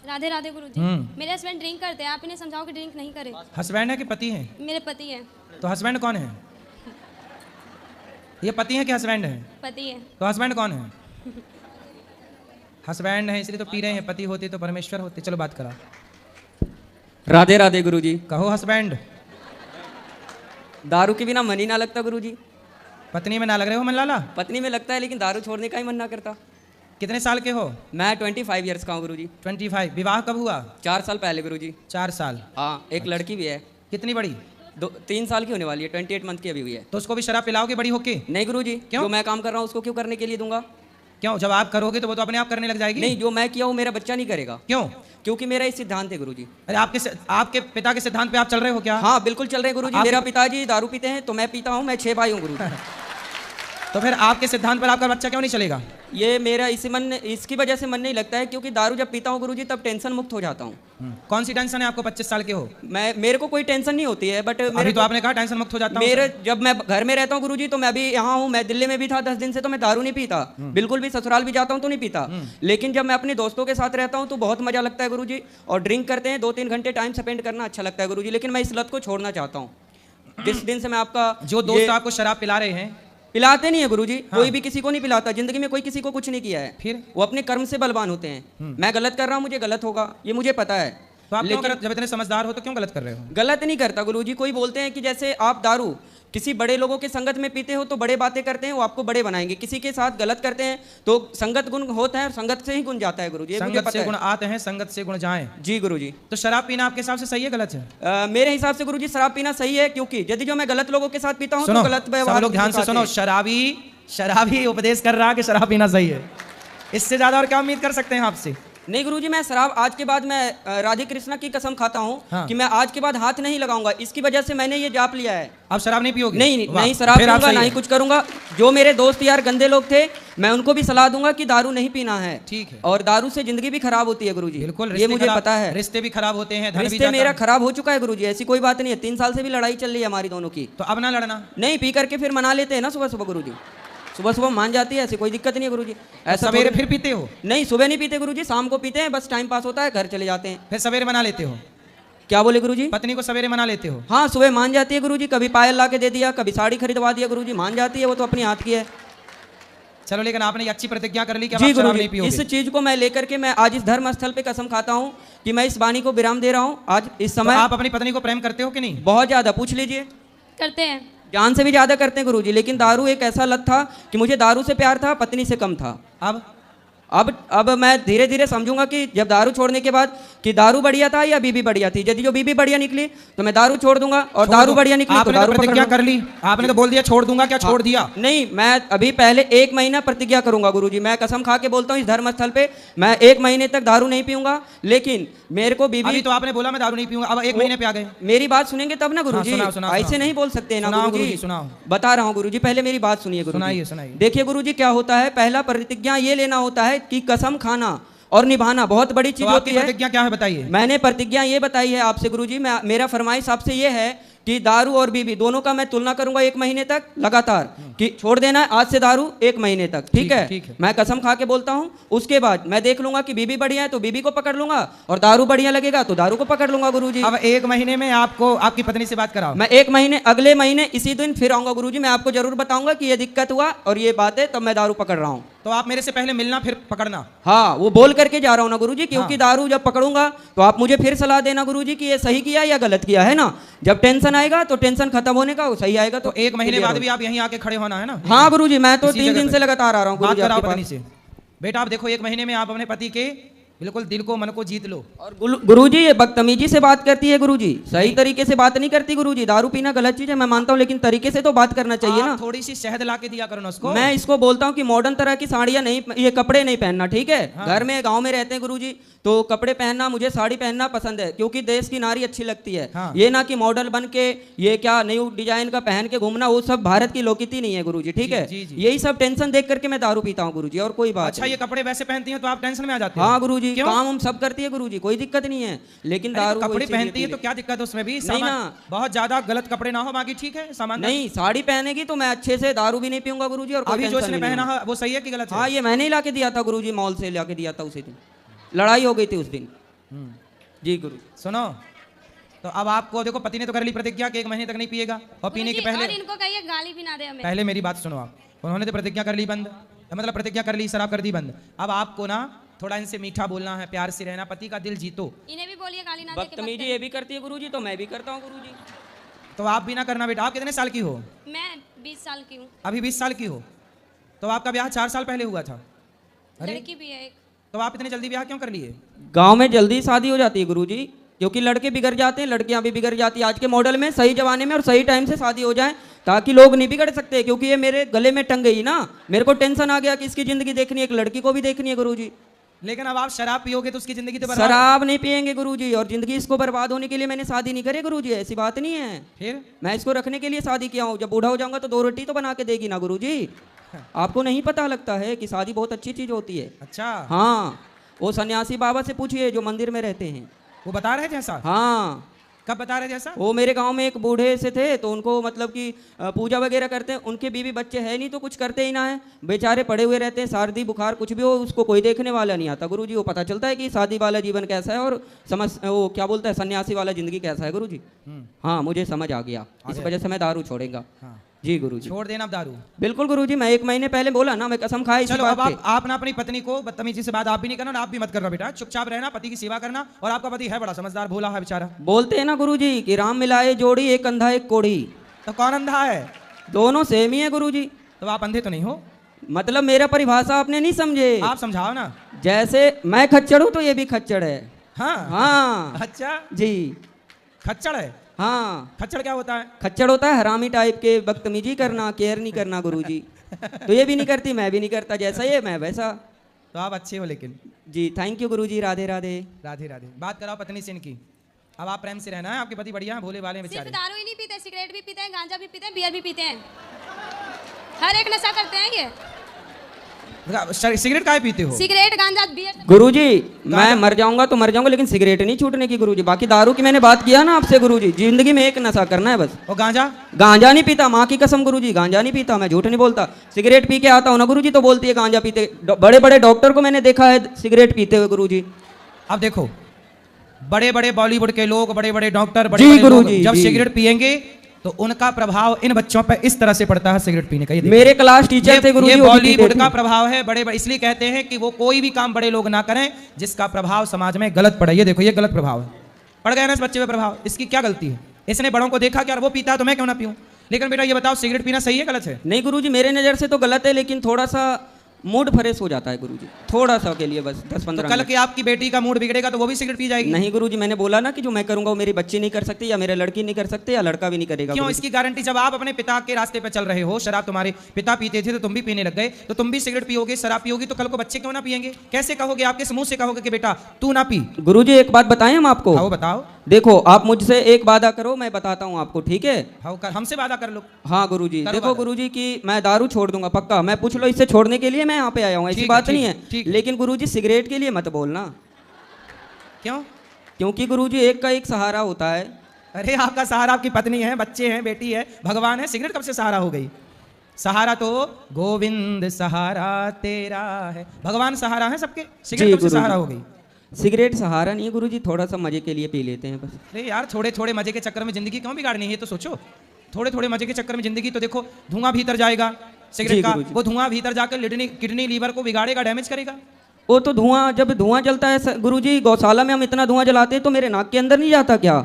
राधे राधे गुरुजी। मेरे husband drink करते हैं, आप इन्हें समझाओ कि ड्रिंक नहीं करें। हस्बैंड है कि पति है? मेरे पति हैं। तो हस्बैंड कौन है? ये पति है कि हस्बैंड है? पति है। तो हस्बैंड कौन है? हस्बैंड है इसलिए तो पी रहे हैं, पति होते तो परमेश्वर होते। चलो बात करा। राधे राधे गुरुजी। कहो हस्बैंड। दारू के बिना मन ही ना लगता गुरुजी। पत्नी में ना लग रहे हो मन लाला? पत्नी में लगता है लेकिन दारू छोड़ने का ही मन ना करता। कितने साल के हो? मैं 25 ईयर्स का हूँ गुरुजी। 25। विवाह कब हुआ? 4 साल पहले गुरुजी। 4 साल। हाँ, एक लड़की भी है। कितनी बड़ी? 3 साल की होने वाली है, 28 मंथ की अभी हुई है। तो उसको भी शराब पिलाओगे बड़ी होके? नहीं गुरुजी। क्यों? जो मैं काम कर रहा हूँ उसको क्यों करने के लिए दूंगा? क्यों? जब आप करोगे तो वो तो अपने आप करने लग जाएगी। नहीं, जो मैं किया हूँ मेरा बच्चा नहीं करेगा। क्यों? क्योंकि मेरा ये सिद्धांत है गुरुजी। अरे आपके पिता के सिद्धांत पे आप चल रहे हो क्या? हाँ बिल्कुल चल रहे हैं गुरुजी। मेरा पिताजी दारू पीते हैं तो मैं पीता हूँ, मैं 6 भाई हूँ गुरुजी। तो फिर आपके सिद्धांत पर आपका बच्चा क्यों नहीं चलेगा? ये मेरा इसकी वजह से मन नहीं लगता है, क्योंकि दारू जब पीता हूँ गुरुजी तब टेंशन मुक्त हो जाता हूँ। कौन सी टेंशन है आपको? 25 साल के हो। मेरे को कोई टेंशन नहीं होती है, बट अभी तो आपने कहा टेंशन मुक्त हो जाता हूं। मेरे जब मैं घर में रहता हूँ गुरुजी तो मैं अभी यहाँ हूँ, मैं दिल्ली में भी था 10 दिन से, तो मैं दारू नहीं पीता बिल्कुल भी। ससुराल भी जाता हूँ तो नहीं पीता। लेकिन जब मैं अपने दोस्तों के साथ रहता हूँ तो बहुत मजा लगता है गुरुजी। और ड्रिंक करते हैं, 2-3 घंटे टाइम स्पेंड करना अच्छा लगता है गुरुजी। लेकिन मैं इस लत को छोड़ना चाहता हूँ। जिस दिन से मैं आपका जो दोस्त आपको शराब पिला रहे हैं, पिलाते नहीं है गुरुजी। कोई भी किसी को नहीं पिलाता, जिंदगी में कोई किसी को कुछ नहीं किया है। फिर वो अपने कर्म से बलवान होते हैं। मैं गलत कर रहा हूँ, मुझे गलत होगा, ये मुझे पता है। तो आप क्यों जब इतने समझदार हो तो क्यों गलत कर रहे हो? गलत नहीं करता गुरुजी। कोई बोलते हैं कि जैसे आप दारू किसी बड़े लोगों के संगत में पीते हो तो बड़े बातें करते हैं, वो आपको बड़े बनाएंगे। किसी के साथ गलत करते हैं तो संगत गुण होता है और संगत से ही गुण जाता है गुरुजी। संगत से गुण आते हैं, संगत से गुण जाएं। जी गुरुजी। तो शराब पीना आपके हिसाब से सही है गलत है? मेरे हिसाब से गुरुजी शराब पीना सही है, क्योंकि यदि जो मैं गलत लोगों के साथ पीता हूँ तो गलत व्यवहार। सब लोग ध्यान से सुनो। शराबी उपदेश कर रहा है कि शराब पीना सही है। इससे ज्यादा और क्या उम्मीद कर सकते हैं आपसे? नहीं गुरुजी, मैं शराब आज के बाद मैं राधे कृष्णा की कसम खाता हूँ कि मैं आज के बाद हाथ नहीं लगाऊंगा। इसकी वजह से मैंने ये जाप लिया है। आप शराब नहीं पियोगे? नहीं शराब पीऊंगा, नहीं कुछ करूंगा। जो मेरे दोस्त यार गंदे लोग थे, मैं उनको भी सलाह दूंगा कि दारू नहीं पीना है। ठीक है। और दारू से जिंदगी भी खराब होती है गुरुजी। बिल्कुल, ये मुझे पता है। रिश्ते भी खराब होते हैं, रिश्ते मेरा खराब हो चुका है गुरुजी, ऐसी कोई बात नहीं है। 3 साल से भी लड़ाई चल रही है हमारी दोनों की। तो अब ना लड़ना। नहीं, पी करके फिर मना लेते हैं ना सुबह सुबह गुरुजी। सुबह सुबह मान जाती है, ऐसी कोई दिक्कत नहीं है गुरुजी। ऐसा सवेरे फिर पीते हो? नहीं, सुबह नहीं पीते गुरुजी, शाम को पीते हैं, बस टाइम पास होता है, घर चले जाते हैं। फिर सवेरे मना लेते हो? क्या बोले गुरुजी? पत्नी को सवेरे मना लेते हो? हाँ, सुबह मान जाती है गुरुजी। कभी पायल ला के दे दिया, कभी साड़ी खरीदवा दिया गुरुजी, मान जाती है, वो तो अपनी हाथ की है। चलो, लेकिन आपने ये अच्छी प्रतिज्ञा कर ली कि जी आप शराब नहीं गुरुजी, पियोगे। इस चीज को मैं लेकर के मैं आज इस धर्म स्थल पे कसम खाता हूँ कि मैं इस वाणी को विराम दे रहा हूँ आज इस समय। तो आप अपनी पत्नी को प्रेम करते हो कि नहीं? बहुत ज्यादा, पूछ लीजिए। करते हैं। जान से भी ज्यादा करते हैं गुरुजी। लेकिन दारू एक ऐसा लत था कि मुझे दारू से प्यार था, पत्नी से कम था। अब मैं धीरे धीरे समझूंगा कि जब दारू छोड़ने के बाद कि दारू बढ़िया था या बीबी बढ़िया थी। यदि जो बीबी बढ़िया निकली तो मैं दारू छोड़ दूंगा, और दारू बढ़िया निकली तो दारू प्रतिज्ञा कर ली। आपने तो बोल दिया छोड़ दूंगा, क्या छोड़ दिया? नहीं, मैं अभी पहले 1 महीना प्रतिज्ञा करूंगा गुरुजी। मैं कसम खा के बोलता हूँ इस धर्म स्थल पे, मैं 1 महीने तक दारू नहीं पीऊंगा। लेकिन मेरे को बीबी, अभी तो आपने बोला मैं दारू नहीं पीऊंगा, अब 1 महीने पे आ गए। मेरी बात सुनेंगे तब ना गुरुजी। ऐसे नहीं बोल सकते ना गुरुजी। बता रहा हूँ गुरुजी, पहले मेरी बात सुनिए गुरुजी। सुनाइए। देखिए गुरुजी, क्या होता है, पहला प्रतिज्ञा ये लेना होता है कि कसम खाना और निभाना बहुत बड़ी चीज होती है। प्रतिज्ञा क्या है बताइए? मैंने प्रतिज्ञा ये बताई है आपसे गुरुजी। मेरा फरमाइश आपसे ये है कि दारू और बीबी दोनों का मैं तुलना करूंगा 1 महीने तक लगातार, कि छोड़ देना है आज से दारू 1 महीने तक। ठीक है? मैं कसम खा के बोलता हूं। उसके बाद मैं देख लूंगा कि बीबी बढ़िया है तो बीबी को पकड़ लूंगा, और दारू बढ़िया लगेगा तो दारू को पकड़ लूंगा गुरुजी। अब 1 महीने में आपको आपकी पत्नी से बात कराओ। मैं 1 महीने, अगले महीने इसी दिन फिर आऊंगा गुरुजी। मैं आपको जरूर बताऊंगा कि ये दिक्कत हुआ और ये बात है, तब मैं दारू पकड़ रहा हूँ। तो आप मेरे से पहले मिलना फिर पकड़ना। हाँ, वो बोल करके जा रहा हूँ ना गुरुजी, क्योंकि दारू जब पकड़ूंगा तो आप मुझे फिर सलाह देना गुरुजी कि ये सही किया या गलत किया, है ना? जब टेंशन आएगा तो टेंशन खत्म होने का, वो सही आएगा तो 1 महीने बाद भी आप यहीं आके खड़े होना है ना? हाँ गुरुजी, मैं तो 3 दिन से लगातार आ रहा हूँ गुरुजी आपके पास। बेटा आप देखो, 1 महीने में आप अपने पति के बिल्कुल दिल को, मन को जीत लो। और गुरुजी ये बदतमीजी से बात करती है गुरुजी, सही तरीके से बात नहीं करती गुरुजी। दारू पीना गलत चीज है, मैं मानता हूँ, लेकिन तरीके से तो बात करना चाहिए ना। थोड़ी सी शहद ला के दिया करो ना उसको। मैं इसको बोलता हूँ कि मॉडर्न तरह की साड़ियाँ नहीं, ये कपड़े नहीं पहनना, ठीक है? घर में गाँव में रहते हैं गुरुजी, तो कपड़े पहनना, मुझे साड़ी पहनना पसंद है, क्योंकि देश की नारी अच्छी लगती है। ये ना कि मॉडल बन के ये क्या न्यू डिजाइन का पहन के घूमना, वो सब भारत की लोकनीति नहीं है गुरुजी। ठीक है? यही सब टेंशन देख करके मैं दारू पीता हूँ गुरुजी, और कोई बात। अच्छा, ये कपड़े वैसे पहनती हैं तो आप टेंशन में आ जाते हैं? हाँ गुरुजी, काम हम सब करती है गुरुजी, कोई दिक्कत नहीं है। लेकिन दारू कपड़े पहनती है तो क्या दिक्कत है उसमें भी? नहीं ना, बहुत ज्यादा गलत कपड़े ना हो, बाकी ठीक है सामान। नहीं, साड़ी पहनेगी तो मैं अच्छे से दारू भी नहीं पीऊंगा गुरुजी। और अभी जो इसने पहना है वो सही है कि गलत है? हाँ, ये मैंने ही ला के दिया था गुरुजी, मॉल से ला के दिया था उसी दिन। लड़ाई हो गई थी उस दिन। जी गुरु। सुनो, तो अब आपको देखो पति ने तो कर ली प्रतिज्ञा कि 1 महीने तक नहीं पिएगा और पीने के गुरुजी, पहले, और इनको कहिए गाली भी ना दे हमें। पहले मेरी बात सुनो आप, उन्होंने तो प्रतिज्ञा कर ली बंद, मतलब प्रतिज्ञा कर ली, शराब कर दी बंद। अब आपको ना थोड़ा इनसे मीठा बोलना है, प्यार से रहना, पति का दिल जीतो। इन्हें भी बोलिए गाली ना दे के बदतमीजी ये भी करती है गुरुजी, तो मैं भी करता हूँ गुरुजी। तो आप भी ना करना बेटा। आप कितने साल की हो? मैं 20 साल की हूँ। अभी 20 साल की हो, तो आपका ब्याह 4 साल पहले हुआ था। अरे लड़की भी है एक। तो आप इतने जल्दी ब्याह क्यों कर लिए? गांव में जल्दी शादी हो जाती है गुरुजी, क्योंकि लड़के बिगड़ जाते हैं, लड़कियां भी बिगड़ जाती है आज के मॉडल में। सही जमाने में और सही टाइम से शादी हो जाए ताकि लोग नहीं बिगड़ सकते, क्योंकि ये मेरे गले में टंग गई ना, मेरे को टेंशन आ गया कि इसकी जिंदगी देखनी है, एक लड़की को भी देखनी है गुरुजी। लेकिन अब आप शराब पियोगे तो उसकी जिंदगी तो बर्बाद। शराब नहीं पियेंगे गुरुजी, और जिंदगी इसको बर्बाद होने के लिए मैंने शादी नहीं करी गुरुजी, ऐसी बात नहीं है। फिर मैं इसको रखने के लिए शादी किया हूँ, जब बूढ़ा हो जाऊंगा तो 2 रोटी तो बना के देगी ना गुरुजी। आपको नहीं पता लगता है कि शादी बहुत अच्छी चीज होती है। अच्छा, हाँ, वो सन्यासी बाबा से पूछिए जो मंदिर में रहते हैं। वो बता रहे थे ऐसा? हाँ, कब बता रहे थे ऐसा? वो मेरे गांव में एक बूढ़े से थे, तो उनको मतलब कि पूजा वगैरह करते हैं, उनके बीवी बच्चे है नहीं तो कुछ करते ही ना है, बेचारे पड़े हुए रहते हैं, सर्दी बुखार कुछ भी हो उसको कोई देखने वाला नहीं आता गुरुजी। वो पता चलता है कि शादी वाला जीवन कैसा है और वो क्या बोलता है सन्यासी वाला जिंदगी कैसा है गुरुजी। हाँ, मुझे समझ आ गया, इस वजह से मैं दारू छोड़ेगा। हाँ। जी गुरुजी। छोड़ देना अब दारू। बिल्कुल गुरुजी, मैं 1 महीने पहले बोला ना, मैं कसम खाई इसी चलो बात अब पे। आप ना अपनी पत्नी को बदतमीजी से बात आप भी नहीं करना, आप भी मत करना बेटा, चुपचाप रहना, पति की सेवा करना। और आपका पति है बड़ा समझदार, भोला है बेचारा। बोलते हैं ना गुरुजी कि राम मिलाए जोड़ी, एक अंधा एक कोढ़ी। तो कौन अंधा है? दोनों सेम ही है गुरुजी। तो आप अंधे तो नहीं हो? मतलब मेरा परिभाषा आपने नहीं समझे। आप समझाओ ना। जैसे मैं खच्चर हूँ तो ये भी खच्चर है। हाँ हाँ अच्छा, जी, खच्चड़ है। हाँ, खच्चड़ क्या होता है? खच्चर होता है हरामी टाइप के, बदतमीजी करना, केयर नहीं करना गुरुजी। तो ये भी नहीं करती, मैं भी नहीं करता, जैसा ये मैं वैसा। तो आप अच्छे हो लेकिन। जी थैंक यू गुरुजी, राधे राधे। राधे राधे। बात कराओ पत्नी से इनकी। अब आप प्रेम से रहना है, आपके पति बढ़िया है, भोले वाले हैं सिर्फ बेचारे। दारू ही नहीं पीते, सिगरेट भी पीते हैं, गांजा भी पीते हैं, बियर भी पीते हैं, हर एक नशा करते हैं ये। सिगरेट काहे पीते हो? सिगरेट, गांजा, बियर। गुरुजी मैं मर जाऊंगा तो मर जाऊंगा, लेकिन सिगरेट नहीं छूटने की गुरुजी। बाकी दारू की मैंने बात किया ना आपसे गुरुजी, जिंदगी में एक नशा करना है बस। और गांजा? गांजा नहीं पीता, माँ की कसम गुरुजी, गांजा नहीं पीता, मैं झूठ नहीं बोलता। सिगरेट पी के आता हूँ ना गुरुजी तो बोलती है गांजा पीते। बड़े बड़े डॉक्टर को मैंने देखा है सिगरेट पीते हुए गुरुजी। अब देखो, बड़े बड़े बॉलीवुड के लोग, बड़े बड़े डॉक्टर, जी बड़े गुरुजी, लोग जब जी। सिगरेट पिएंगे तो उनका प्रभाव इन बच्चों पर इस तरह से पड़ता है सिगरेट पीने का। ये देखो। मेरे क्लास टीचर थे गुरुजी, ये वो भी बॉलीवुड पीते का थे। प्रभाव है। बड़े बड़े इसलिए कहते हैं कि वो कोई भी काम बड़े लोग ना करें जिसका प्रभाव समाज में गलत पड़े। ये देखो, ये गलत प्रभाव है, पड़ गया ना इस बच्चे पे प्रभाव। इसकी क्या गलती है? इसने बड़ों को देखा कि यार वो पीता है तो मैं क्यों ना पीऊं। लेकिन बेटा ये बताओ, सिगरेट पीना सही है गलत है? नहीं गुरुजी, मेरे नज़र से तो गलत है, लेकिन थोड़ा सा मूड फ्रेश हो जाता है गुरुजी, थोड़ा सा के लिए बस 10-15 तो कल मिनट। की आपकी बेटी का मूड बिगड़ेगा तो वो भी सिगरेट पी जाएगी? नहीं गुरुजी, मैंने बोला ना कि जो मैं करूंगा वो मेरी बच्ची नहीं कर सकती, या मेरे लड़की नहीं कर सकते, या लड़का भी नहीं करेगा। क्यों? गुरुजी। इसकी गारंटी जब आप अपने पिता के रास्ते पे चल रहे हो, शराब तुम्हारे पिता पीते थे तो तुम भी पीने लग गए, तो तुम भी सिगरेट पियोगे, शराब पियोगी, तो कल को बच्चे क्यों ना पिएंगे? कैसे कहोगे? आपके मुंह से कहोगे कि बेटा तू ना पी? गुरुजी एक बात बताएं हम आपको। हाँ, वो बताओ। देखो आप मुझसे एक वादा करो, मैं बताता हूँ आपको, ठीक है? हाँ, हमसे वादा कर लो। हाँ गुरुजी, करो देखो वादा। गुरुजी कि मैं दारू छोड़ दूंगा पक्का। मैं पूछ लो इससे छोड़ने के लिए मैं यहाँ पे आया हूँ, ऐसी ठीक है, बात ठीक नहीं है, है। ठीक है। लेकिन गुरुजी सिगरेट के लिए मत बोलना। क्यों? क्योंकि गुरुजी एक का एक सहारा होता है। अरे आपका सहारा आपकी पत्नी है, बच्चे हैं, बेटी है, भगवान है। सिगरेट कब से सहारा हो गई? सहारा तो गोविंद सहारा तेरा है, भगवान सहारा है सबके। सिगरेट कब से गुरुजी। सहारा हो गई? सिगरेट सहारा नहीं है गुरुजी, थोड़ा सा मजे के लिए पी लेते हैं बस। अरे यार, थोड़े थोड़े मजे के चक्कर में जिंदगी क्यों बिगाड़नी है? ये तो सोचो, थोड़े थोड़े मजे के चक्कर में जिंदगी, तो देखो धुआं भीतर जाएगा सिगरेट जी का, गुरुजी। वो धुआं भीतर जाकर किडनी लीवर को बिगाड़ेगा, डैमेज करेगा। वो तो धुआं, जब धुआं जलता है गुरुजी, गौशाला में हम इतना धुआं जलाते हैं तो मेरे नाक के अंदर नहीं जाता क्या?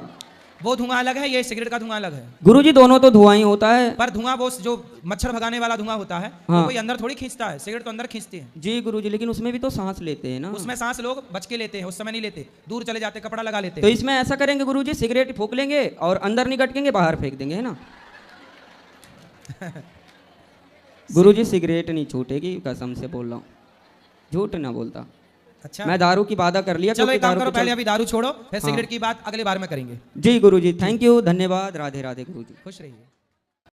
वो धुआं अलग है, ये सिगरेट का धुआं अलग है। गुरुजी दोनों तो धुआं ही होता है। पर धुआं वो जो मच्छर भगाने वाला धुआं होता है, हाँ। वो कोई अंदर थोड़ी खींचता है, सिगरेट तो अंदर खींचती है। जी गुरुजी, लेकिन उसमें भी तो सांस लेते हैं ना। उसमें सांस लोग बच के लेते हैं, उस समय नहीं लेते, दूर चले जाते, कपड़ा लगा लेते तो हैं। इसमें ऐसा करेंगे गुरुजी, सिगरेट फूंक लेंगे और अंदर नहीं कटकेंगे, बाहर फेंक देंगे, है ना? गुरुजी सिगरेट नहीं छूटेगी, कसम से बोल रहा हूँ, झूठ ना बोलता। अच्छा, मैं दारू की वादा कर लिया। चलो क्योंकि एक काम दारू करो, के पहले चल- अभी दारू छोड़ो, फिर हाँ। सिगरेट की बात अगले बार में करेंगे। जी गुरुजी, थैंक यू, धन्यवाद, राधे राधे गुरुजी। खुश रहिए।